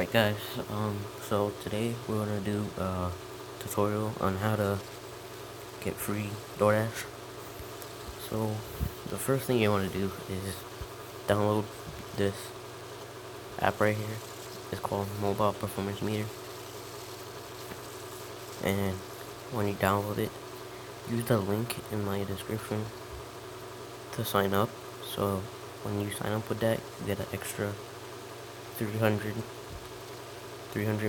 Alright guys, so today we're gonna do a tutorial on how to get free Doordash. So the first thing you want to do is download this app right here. It's called Mobile Performance Meter, and when you download it, use the link in my description to sign up. So when you sign up with that, you get an extra 300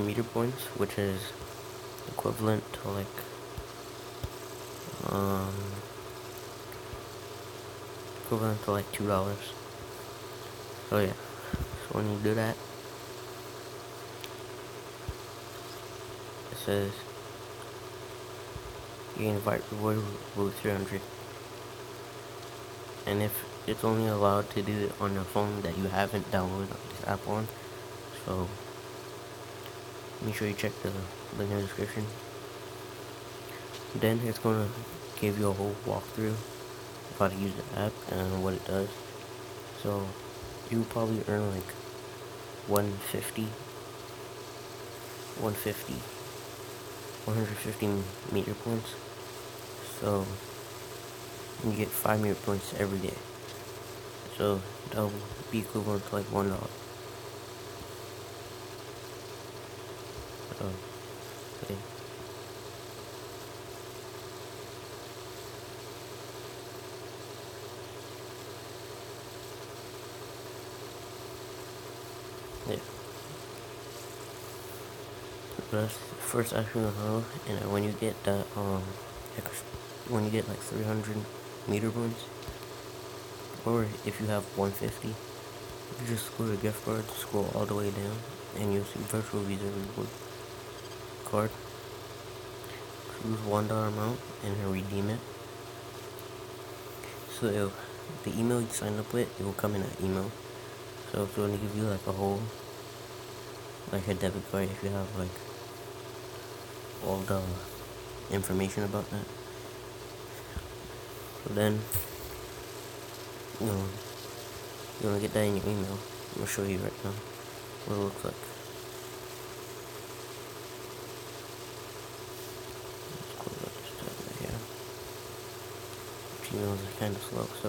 meter points, which is equivalent to um like $2. So yeah, so when you do that, it says you invite reward with 300, and if it's only allowed to do it on a phone that you haven't downloaded this app on, so make sure you check the link in the description. Then it's gonna give you a whole walkthrough of how to use the app and what it does. So you probably earn like 150 meter points. So you get 5 meter points every day. So that will be equivalent to like $1. So okay. Yeah. That's the first action of how, and when you get that when you get like 300 meter points, or if you have 150, you just go to gift card, scroll all the way down, and you'll see virtual Visa reward card. Choose $1 amount and then redeem it. So the email you sign up with, it will come in that email. So it's going to give you like a whole, like a debit card if you have like all the information about that. So then, you're gonna get that in your email. I'm gonna show you right now what it looks like. Let's close out this tab right here. Gmails are kind of slow, so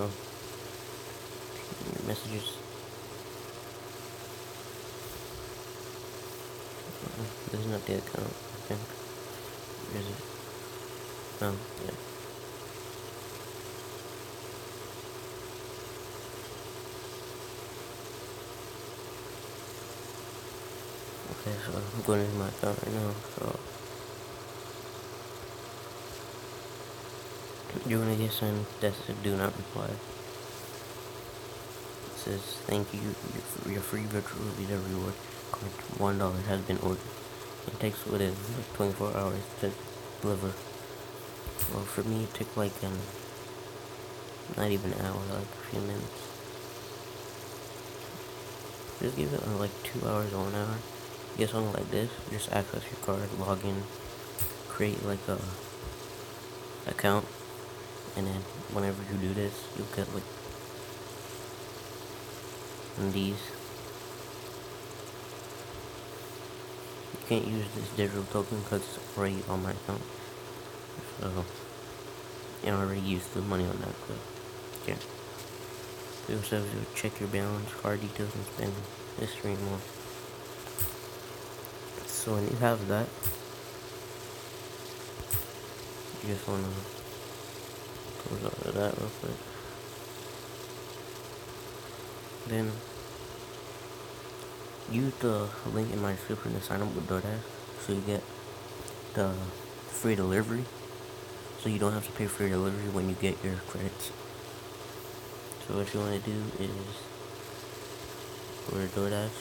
your messages. This is not the account, I think. Where is it? Oh, yeah. Okay, so I'm going into my account right now, so you're gonna get some that says do not reply. It says thank you, your free virtual Visa reward card $1 has been ordered. It takes within like 24 hours to deliver. Well, for me it took like not even an hour, like a few minutes. Just give it like 2 hours or 1 hour. Get something like this, just access your card, log in, create like a account, and then whenever you do this, you'll get like one of these. You can't use this digital token because it's already on my account, so I already used the money on that, but yeah. It also says to check your balance, card details, and spend history and more. So when you have that, you just wanna close out of that real quick. Then use the link in my description to sign up with Doordash, so you get the free delivery. So you don't have to pay for your delivery when you get your credits. So what you want to do is go to Doordash.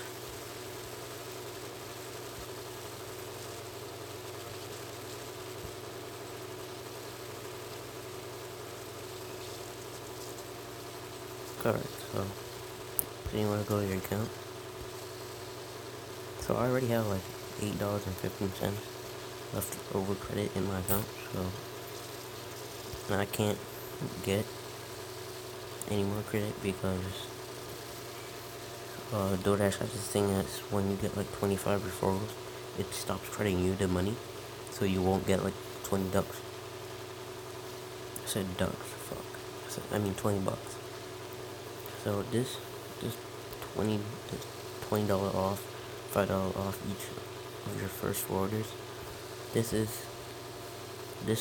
Alright, so you want to go to your account. So I already have like $8.15 left over credit in my account, so I can't get any more credit because Doordash has this thing that's when you get like 25 referrals, it stops crediting you the money, so you won't get like 20 ducks. I said ducks, fuck. I mean $20. So this 20 this $20 off, $5 off each of your first four orders. This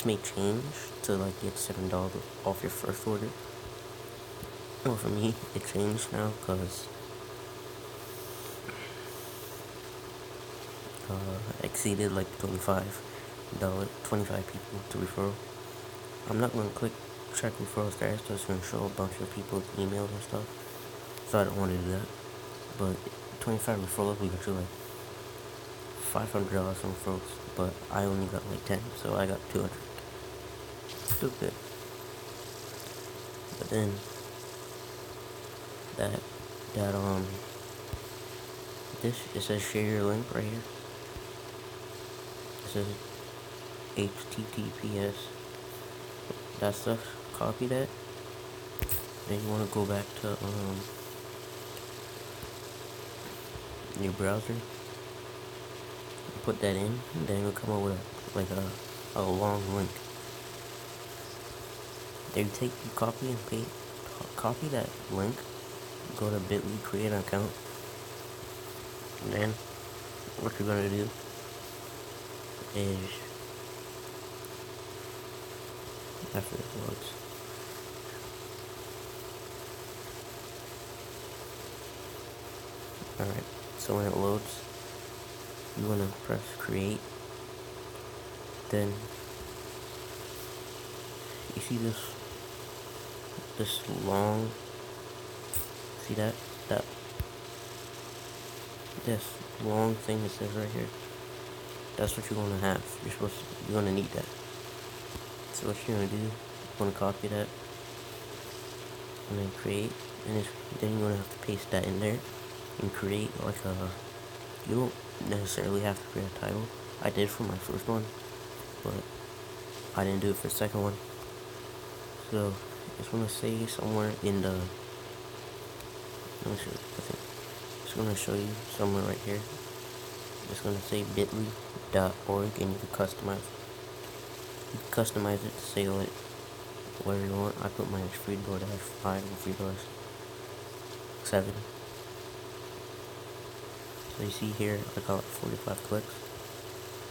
may change to like get $7 off your first order. Well, for me, it changed now because exceeded like 25 people to referral. I'm not gonna click check referral status, so it's gonna show a bunch of people's emails and stuff. So I don't want to do that. But 25 referrals, we got you like $500 from referrals, but I only got like 10, so I got 200. Still good. But then that it says share your link right here. It says HTTPS. That stuff. Copy that. Then you want to go back to your browser. Put that in. And then it'll come up with a long link. Then you copy and paste. Copy that link. Go to bit.ly, create an account. And then what you're gonna do is after it loads. Alright, so when it loads, you wanna press create. Then you see this long, see that this long thing that says right here. That's what you're gonna have. You're gonna need that. So what you're gonna do, you're gonna copy that and then create, and then you're gonna have to paste that in there and create like you don't necessarily have to create a title. I did for my first one, but I didn't do it for the second one. So it's gonna say somewhere in the, let me show you, I think it's gonna show you somewhere right here. It's gonna say bit.ly.org, and you can customize it to say whatever you want. I put mine as free Doordash 5 and free Doordash 7. So you see here, I got like 45 clicks,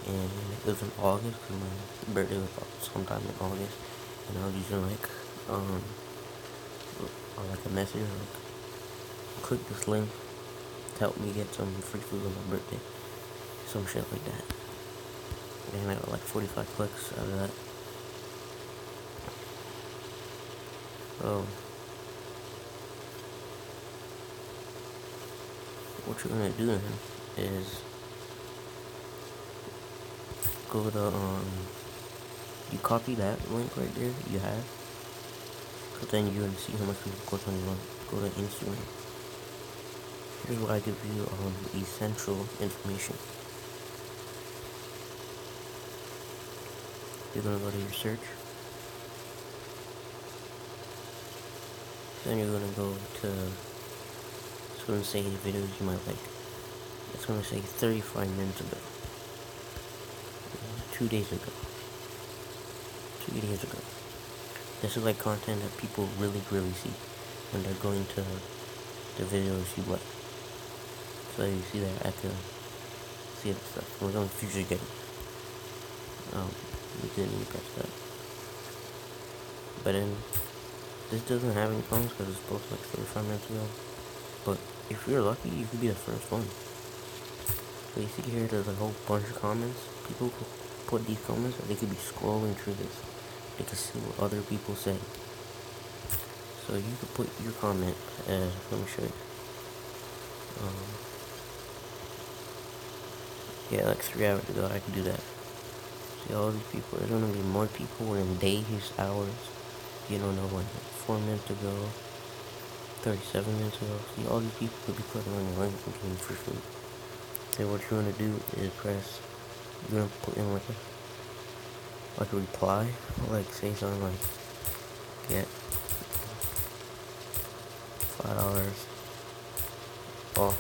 and it was in August, because my birthday was sometime in August, and I was using like a message, like, click this link to help me get some free food on my birthday, some shit like that. And I got like 45 clicks out of that. So what you're gonna do then is go to you copy that link right there you have, but then you're gonna see how much people click on your link. Go to Instagram. Here's what I give you essential information. You're gonna go to your search. Then you're gonna go to, it's gonna say videos you might like. It's gonna say 35 minutes ago. 2 days ago. 2 days ago. This is like content that people really see when they're going to the videos you like. So you see that I can see that stuff. We're going to future getting. You didn't even press that. But then this doesn't have any comments because it's posted like 35 minutes ago. But if you're lucky, you could be the first one. So you see here, there's a whole bunch of comments. People put these comments, and they could be scrolling through this. They can see what other people say. So you could put your comment. Let me show you. Yeah, like 3 hours ago, I could do that. See all these people. There's gonna be more people in days, hours. You don't know when. 4 minutes ago, 37 minutes ago. See, all these people could be clicking on your link and getting free food. Then what you're gonna do is you're gonna put in like a reply, like say something like, get $5 off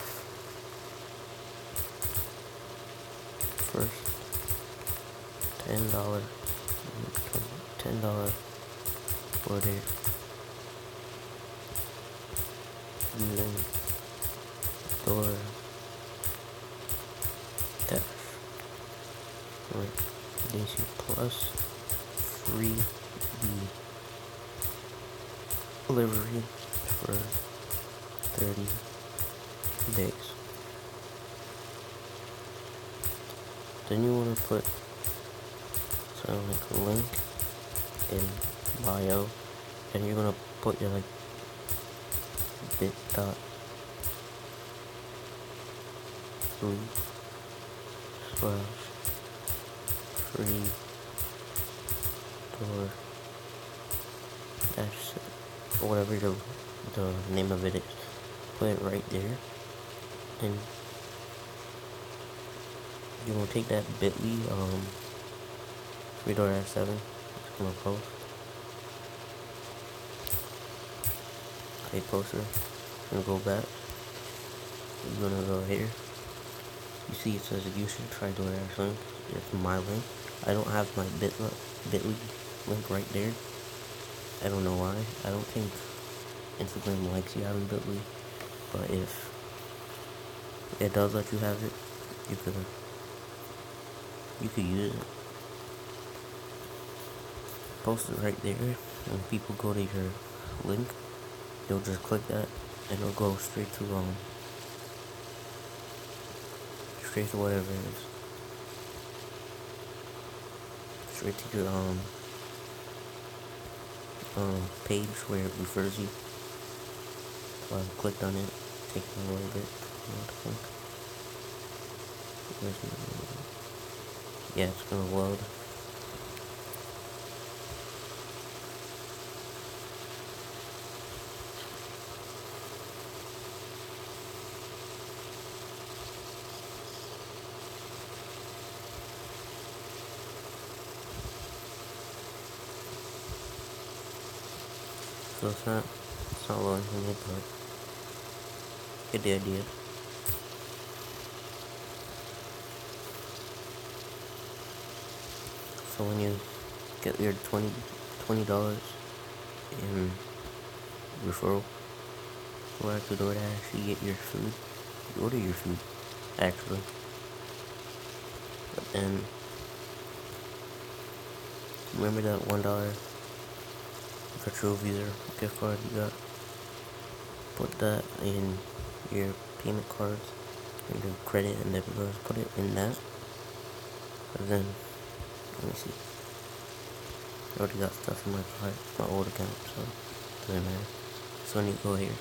first $10 order using Doordash. Right, DC plus free delivery for 30 days. Then you want to put something like a link in bio, and you're gonna put your like bit.ly/free door dash or whatever the name of it is. Put it right there, and you're gonna take that bit.ly free door dash 7. It's gonna post. Okay, poster. Gonna go back. You're gonna go here. You see it says you should try Doordash link. It's my link. I don't have my bit.ly link right there. I don't know why. I don't think Instagram likes you having bit.ly, but if it does let you have it, you could use it. Post it right there. When people go to your link, they'll just click that and it'll go straight to whatever it is. Straight to your page where it refers you. So I clicked on it, taking a little bit. Yeah, it's gonna load. So it's not loading for me, but get the idea. So when you get your $20 in referral, go out to Doordash, you get your food, you order your food, actually. But then, remember that $1 virtual Visa gift card you got? Put that in your payment cards, and your credit and debit cards, put it in that. But then, let me see. I already got stuff in my card, my old account, so it doesn't matter. So when you go here,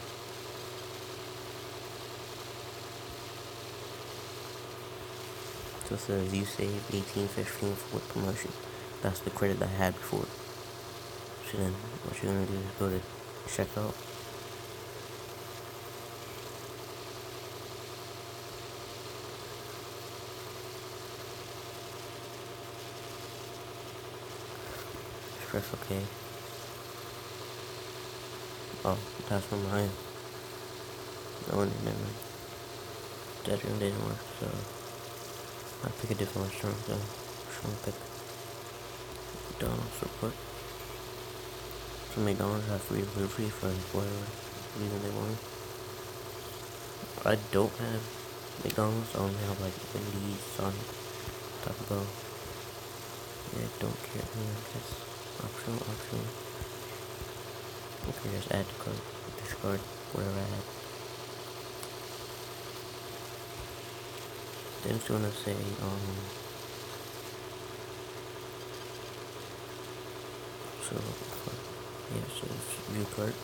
so it says you save $18.15 for promotion. That's the credit I had before. So then what you're gonna do is go to checkout. Press OK. Oh, that's from mine. No one didn't. That one didn't work, so I'll pick a different restaurant. So I'm just gonna pick McDonald's real quick. So McDonald's have free delivery for whatever reason they want. I don't have McDonald's. I only have like Wendy's, Sonic, Taco Bell. Yeah, I don't care. That's optional. Okay, just add to cart, discard whatever I had. Then it's gonna say so view cart,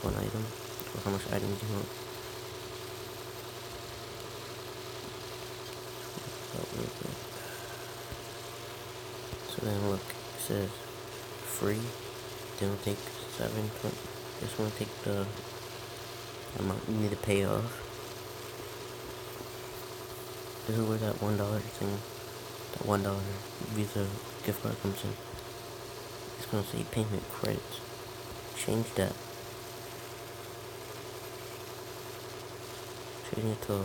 one item, or how much items you want. So then look, it says free, then we'll take 7, just want to take the amount you need to pay off. This is where that $1 thing, that $1 Visa gift card comes in. It's gonna say payment credits. Change that change it to,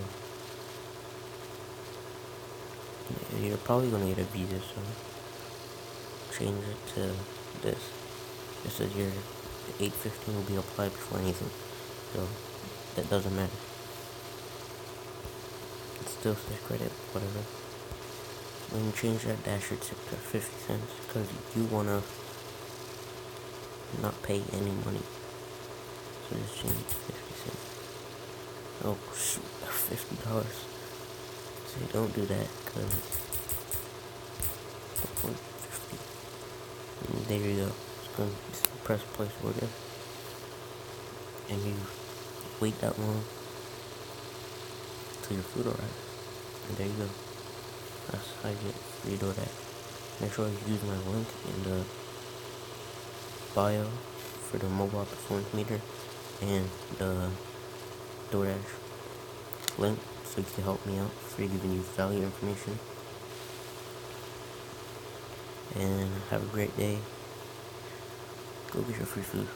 you're probably gonna get a visa, so change it to this. It says your 815 will be applied before anything, so that doesn't matter. It still says credit, whatever. When you change that dash tip to 50 cents, because you wanna not pay any money. So just change it to 50 cents. Oh shoot, $50. So don't do that, because 50. There you go. Just press place order, and you wait that long till your food arrives. And there you go. That's how you get free Doordash. Make sure you use my link in the bio for the mobile performance meter and the Doordash link, so you can help me out for giving you value information. And have a great day. Go get your free food.